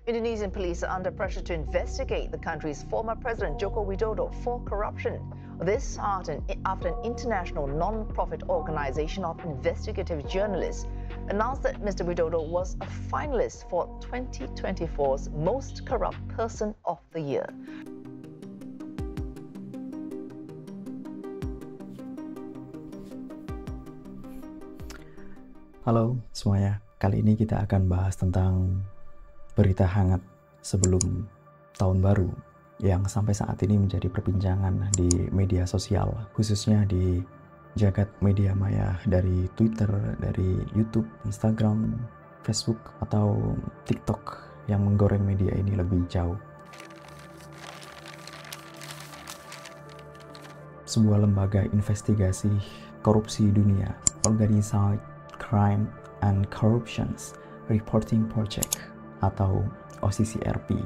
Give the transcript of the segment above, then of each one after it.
Indonesian police are under pressure to investigate the country's former President Joko Widodo for corruption. This after an international non-profit organization of investigative journalists announced that Mr. Widodo was a finalist for 2024's Most Corrupt Person of the Year. Halo semuanya, kali ini kita akan bahas tentang berita hangat sebelum tahun baru yang sampai saat ini menjadi perbincangan di media sosial, khususnya di jagat media maya dari Twitter, dari YouTube, Instagram, Facebook, atau TikTok yang menggoreng media ini lebih jauh. Sebuah lembaga investigasi korupsi dunia, Organized Crime and Corruptions Reporting Project atau OCCRP.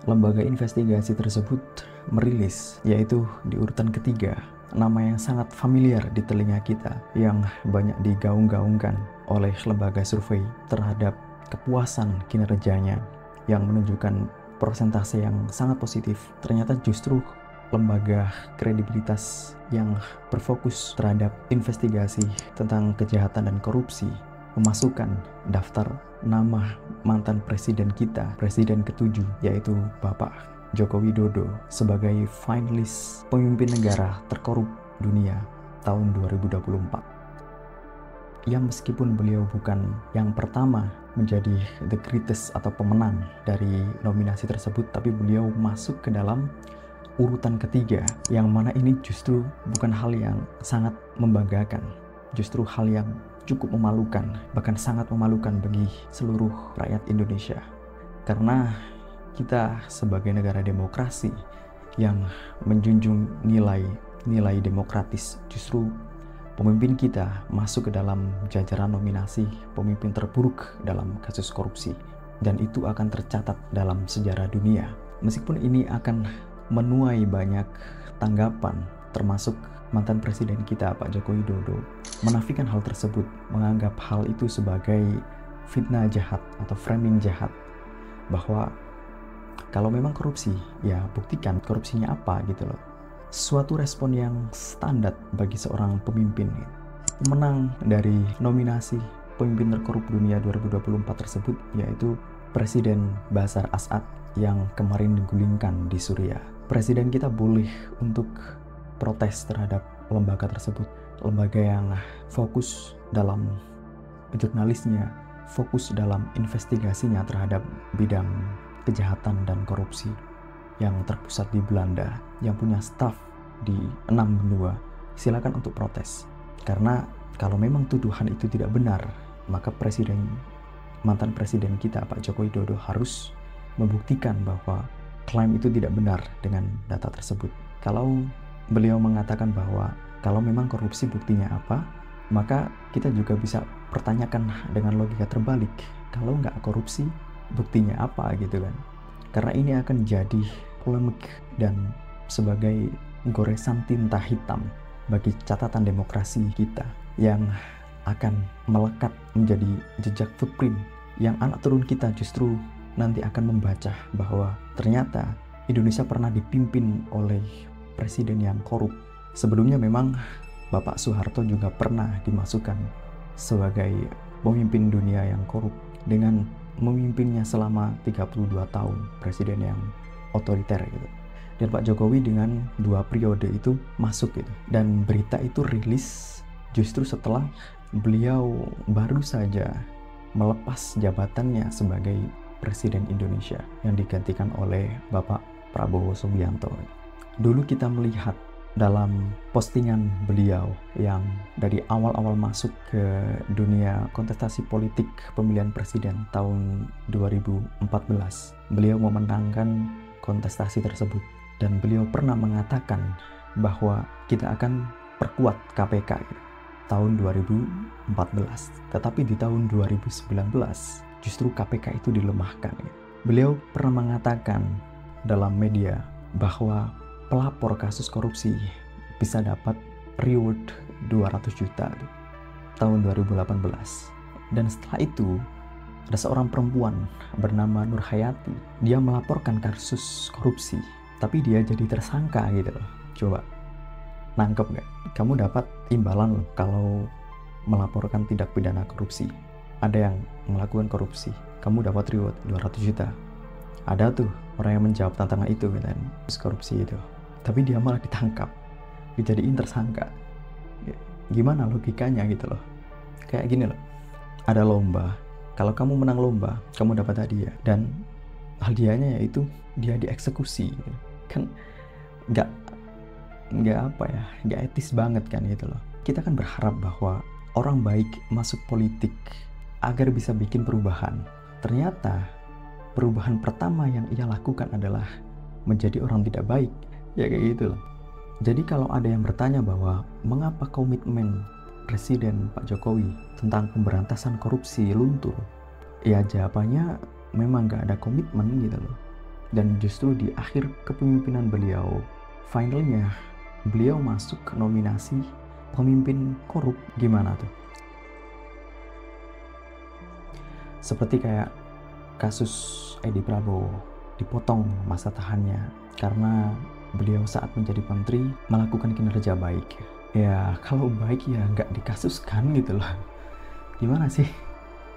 Lembaga investigasi tersebut merilis, yaitu di urutan ketiga, nama yang sangat familiar di telinga kita yang banyak digaung-gaungkan oleh lembaga survei terhadap kepuasan kinerjanya yang menunjukkan persentase yang sangat positif. Ternyata justru lembaga kredibilitas yang berfokus terhadap investigasi tentang kejahatan dan korupsi memasukkan daftar nama mantan presiden kita, presiden ke-7, yaitu Bapak Joko Widodo, sebagai finalis pemimpin negara terkorup dunia tahun 2024. Yang meskipun beliau bukan yang pertama menjadi the greatest atau pemenang dari nominasi tersebut, tapi beliau masuk ke dalam urutan ketiga, yang mana ini justru bukan hal yang sangat membanggakan, justru hal yang cukup memalukan, bahkan sangat memalukan bagi seluruh rakyat Indonesia. Karena kita sebagai negara demokrasi yang menjunjung nilai demokratis, justru pemimpin kita masuk ke dalam jajaran nominasi pemimpin terburuk dalam kasus korupsi, dan itu akan tercatat dalam sejarah dunia. Meskipun ini akan menuai banyak tanggapan, termasuk mantan presiden kita Pak Joko Widodo menafikan hal tersebut, menganggap hal itu sebagai fitnah jahat atau framing jahat, bahwa kalau memang korupsi, ya buktikan korupsinya apa gitu loh. Suatu respon yang standar bagi seorang pemimpin. Pemenang dari nominasi pemimpin terkorup dunia 2024 tersebut yaitu Presiden Bashar Assad yang kemarin digulingkan di Suriah. Presiden kita boleh untuk protes terhadap lembaga tersebut, lembaga yang fokus dalam jurnalisnya, fokus dalam investigasinya terhadap bidang kejahatan dan korupsi yang terpusat di Belanda, yang punya staf di 6 benua. Silakan untuk protes, karena kalau memang tuduhan itu tidak benar, maka mantan presiden kita Pak Joko Widodo harus membuktikan bahwa klaim itu tidak benar dengan data tersebut. Kalau beliau mengatakan bahwa kalau memang korupsi buktinya apa, maka kita juga bisa pertanyakan dengan logika terbalik. Kalau nggak korupsi buktinya apa gitu kan. Karena ini akan jadi polemik dan sebagai goresan tinta hitam bagi catatan demokrasi kita yang akan melekat menjadi jejak footprint yang anak turun kita justru nanti akan membaca bahwa ternyata Indonesia pernah dipimpin oleh presiden yang korup. Sebelumnya memang Bapak Soeharto juga pernah dimasukkan sebagai pemimpin dunia yang korup dengan memimpinnya selama 32 tahun, presiden yang otoriter gitu. Dan Pak Jokowi dengan 2 periode itu masuk gitu. Dan berita itu rilis justru setelah beliau baru saja melepas jabatannya sebagai Presiden Indonesia yang digantikan oleh Bapak Prabowo Subianto. Dulu kita melihat dalam postingan beliau yang dari awal-awal masuk ke dunia kontestasi politik pemilihan presiden tahun 2014, beliau memenangkan kontestasi tersebut dan beliau pernah mengatakan bahwa kita akan perkuat KPK tahun 2014. Tetapi di tahun 2019 justru KPK itu dilemahkan. Beliau pernah mengatakan dalam media bahwa pelapor kasus korupsi bisa dapat reward 200 juta tahun 2018. Dan setelah itu Ada seorang perempuan bernama Nur Hayati. Dia melaporkan kasus korupsi, tapi dia jadi tersangka gitu loh. Coba, nangkep nggak? Kamu dapat imbalan loh kalau melaporkan tindak pidana korupsi. Ada yang melakukan korupsi, kamu dapat reward 200 juta. Ada tuh orang yang menjawab tantangan itu kan, korupsi itu. Tapi dia malah ditangkap, dijadiin tersangka. Gimana logikanya gitu loh? Kayak gini loh, ada lomba. Kalau kamu menang lomba, kamu dapat hadiah, dan hadiahnya yaitu dia dieksekusi. Kan nggak etis banget kan gitu loh. Kita kan berharap bahwa orang baik masuk politik agar bisa bikin perubahan. Ternyata perubahan pertama yang ia lakukan adalah menjadi orang tidak baik. Ya kayak gitu loh. Jadi kalau ada yang bertanya bahwa mengapa komitmen Presiden Pak Jokowi tentang pemberantasan korupsi luntur, ya jawabannya memang gak ada komitmen gitu loh. Dan justru di akhir kepemimpinan beliau, finalnya beliau masuk ke nominasi pemimpin korup. Gimana tuh? Seperti kayak kasus Edi Prabowo, dipotong masa tahannya karena beliau saat menjadi menteri melakukan kinerja baik. Ya kalau baik ya nggak dikasuskan gitu loh. Gimana sih?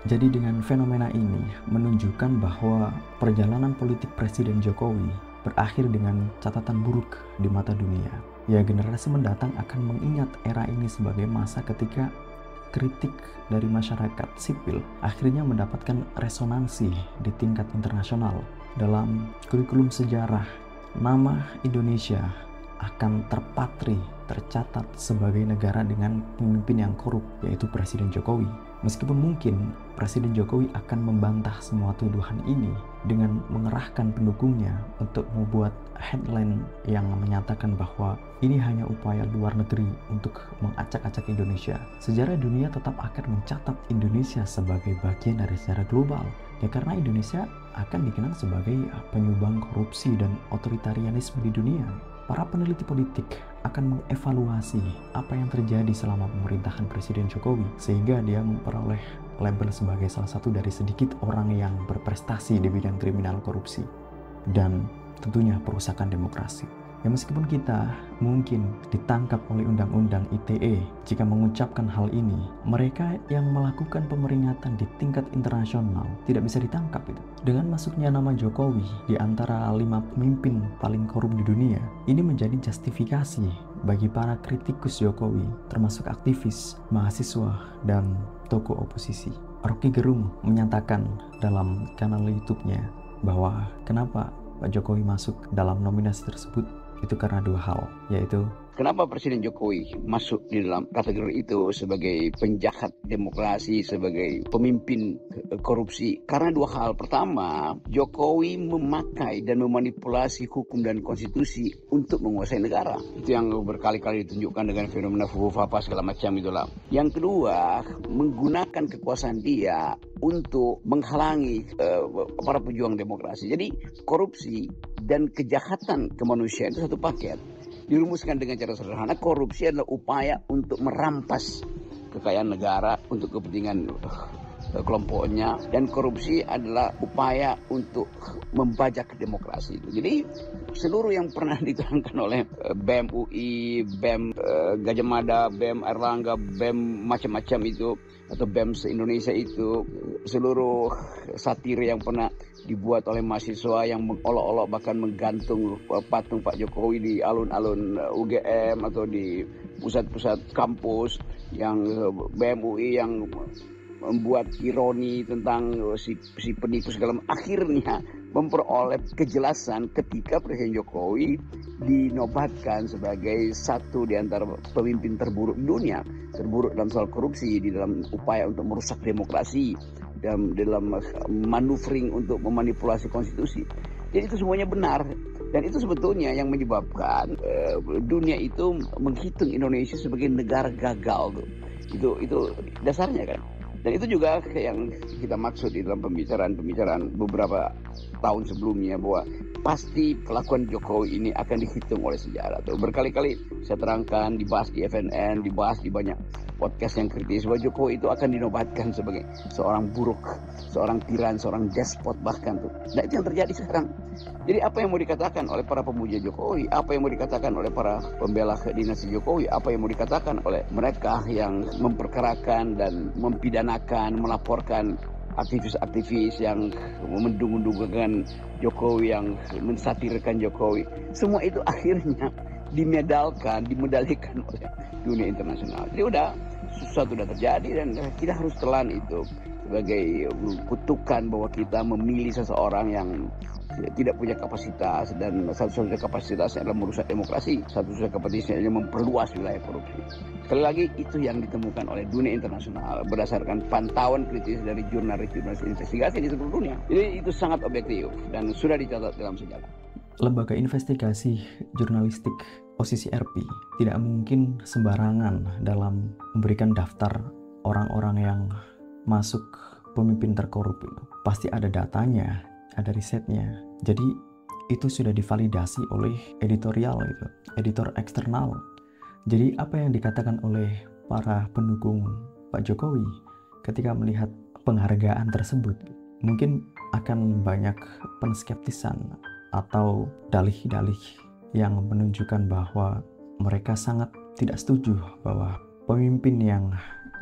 Jadi dengan fenomena ini menunjukkan bahwa perjalanan politik Presiden Jokowi berakhir dengan catatan buruk di mata dunia. Ya generasi mendatang akan mengingat era ini sebagai masa ketika kritik dari masyarakat sipil akhirnya mendapatkan resonansi di tingkat internasional. Dalam kurikulum sejarah, nama Indonesia akan tercatat sebagai negara dengan pemimpin yang korup, yaitu Presiden Jokowi. Meskipun mungkin Presiden Jokowi akan membantah semua tuduhan ini dengan mengerahkan pendukungnya untuk membuat headline yang menyatakan bahwa ini hanya upaya luar negeri untuk mengacak-acak Indonesia. Sejarah dunia tetap akan mencatat Indonesia sebagai bagian dari sejarah global. Ya karena Indonesia akan dikenal sebagai penyumbang korupsi dan otoritarianisme di dunia. Para peneliti politik akan mengevaluasi apa yang terjadi selama pemerintahan Presiden Jokowi sehingga dia memperoleh label sebagai salah satu dari sedikit orang yang berprestasi di bidang kriminal korupsi dan tentunya perusakan demokrasi. Ya meskipun kita mungkin ditangkap oleh Undang-Undang ITE jika mengucapkan hal ini, mereka yang melakukan pemeringatan di tingkat internasional tidak bisa ditangkap itu. Dengan masuknya nama Jokowi di antara 5 pemimpin paling korup di dunia, ini menjadi justifikasi bagi para kritikus Jokowi, termasuk aktivis, mahasiswa, dan tokoh oposisi. Rocky Gerung menyatakan dalam kanal YouTube-nya bahwa kenapa Pak Jokowi masuk dalam nominasi tersebut itu karena 2 hal, yaitu kenapa Presiden Jokowi masuk di dalam kategori itu sebagai penjahat demokrasi, sebagai pemimpin korupsi? Karena 2 hal. Pertama, Jokowi memakai dan memanipulasi hukum dan konstitusi untuk menguasai negara. Itu yang berkali-kali ditunjukkan dengan fenomena Fufu-Fapa segala macam itulah. Yang kedua, menggunakan kekuasaan dia untuk menghalangi para pejuang demokrasi. Jadi korupsi dan kejahatan kemanusiaan itu satu paket. Dirumuskan dengan cara sederhana, korupsi adalah upaya untuk merampas kekayaan negara untuk kepentingan kelompoknya, dan korupsi adalah upaya untuk membajak demokrasi itu. Jadi seluruh yang pernah diterangkan oleh BEM UI, BEM Gajah Mada, BEM Erlangga, BEM macam-macam itu, atau BEM se-Indonesia itu, seluruh satir yang pernah dibuat oleh mahasiswa yang mengolok-olok bahkan menggantung patung Pak Jokowi di alun-alun UGM atau di pusat-pusat kampus, yang BMUI yang membuat ironi tentang si penipu segala macam, akhirnya memperoleh kejelasan ketika Presiden Jokowi dinobatkan sebagai satu di antara pemimpin terburuk dunia, terburuk dalam soal korupsi, di dalam upaya untuk merusak demokrasi, dalam maneuvering untuk memanipulasi konstitusi. Jadi itu semuanya benar, dan itu sebetulnya yang menyebabkan dunia itu menghitung Indonesia sebagai negara gagal tuh. Itu dasarnya kan. Dan itu juga yang kita maksud di dalam pembicaraan beberapa tahun sebelumnya, bahwa pasti kelakuan Jokowi ini akan dihitung oleh sejarah. Tuh berkali-kali saya terangkan, dibahas di FNN, dibahas di banyak podcast yang kritis bahwa Jokowi itu akan dinobatkan sebagai seorang buruk, seorang tiran, seorang despot bahkan tuh. Nah itu yang terjadi sekarang. Jadi apa yang mau dikatakan oleh para pemuja Jokowi, apa yang mau dikatakan oleh para pembela dinasti Jokowi, apa yang mau dikatakan oleh mereka yang memperkarakan dan mempidanakan, melaporkan aktivis-aktivis yang mendukung-dukungkan Jokowi, yang mensatirkan Jokowi. Semua itu akhirnya dimedalikan oleh dunia internasional. Jadi sesuatu udah terjadi dan kita harus telan itu sebagai kutukan bahwa kita memilih seseorang yang tidak punya kapasitas, dan satu-satunya kapasitasnya adalah merusak demokrasi, satu-satunya kapasitasnya adalah memperluas wilayah korupsi. Sekali lagi itu yang ditemukan oleh dunia internasional berdasarkan pantauan kritis dari jurnalis-jurnalis investigasi di seluruh dunia. Jadi itu sangat objektif dan sudah dicatat dalam sejarah. Lembaga investigasi jurnalistik OCCRP tidak mungkin sembarangan dalam memberikan daftar orang-orang yang masuk pemimpin terkorup itu. Pasti ada datanya, ada risetnya. Jadi itu sudah divalidasi oleh editorial itu, editor eksternal. Jadi apa yang dikatakan oleh para pendukung Pak Jokowi ketika melihat penghargaan tersebut, mungkin akan banyak penskeptisan atau dalih-dalih yang menunjukkan bahwa mereka sangat tidak setuju bahwa pemimpin yang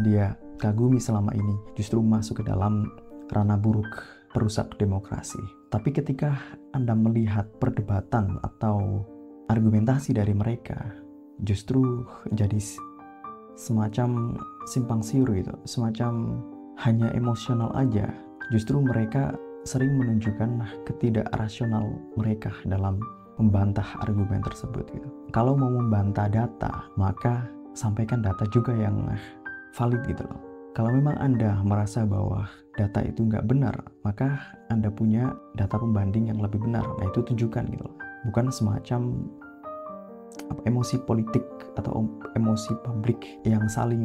dia kagumi selama ini justru masuk ke dalam ranah buruk perusak demokrasi. Tapi ketika Anda melihat perdebatan atau argumentasi dari mereka, justru jadi semacam simpang siur gitu, semacam hanya emosional aja. Justru mereka sering menunjukkan ketidakrasional mereka dalam membantah argumen tersebut gitu. Kalau mau membantah data, maka sampaikan data juga yang valid gitu loh. Kalau memang Anda merasa bahwa data itu nggak benar, maka Anda punya data pembanding yang lebih benar. Nah itu tunjukkan gitu loh. Bukan semacam emosi politik atau emosi publik yang saling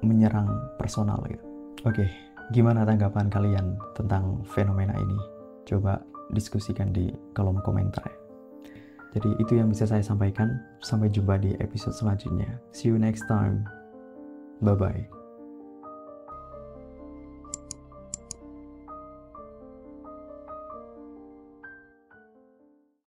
menyerang personal gitu. Oke. Gimana tanggapan kalian tentang fenomena ini? Coba diskusikan di kolom komentar ya. Jadi itu yang bisa saya sampaikan. Sampai jumpa di episode selanjutnya. See you next time. Bye-bye.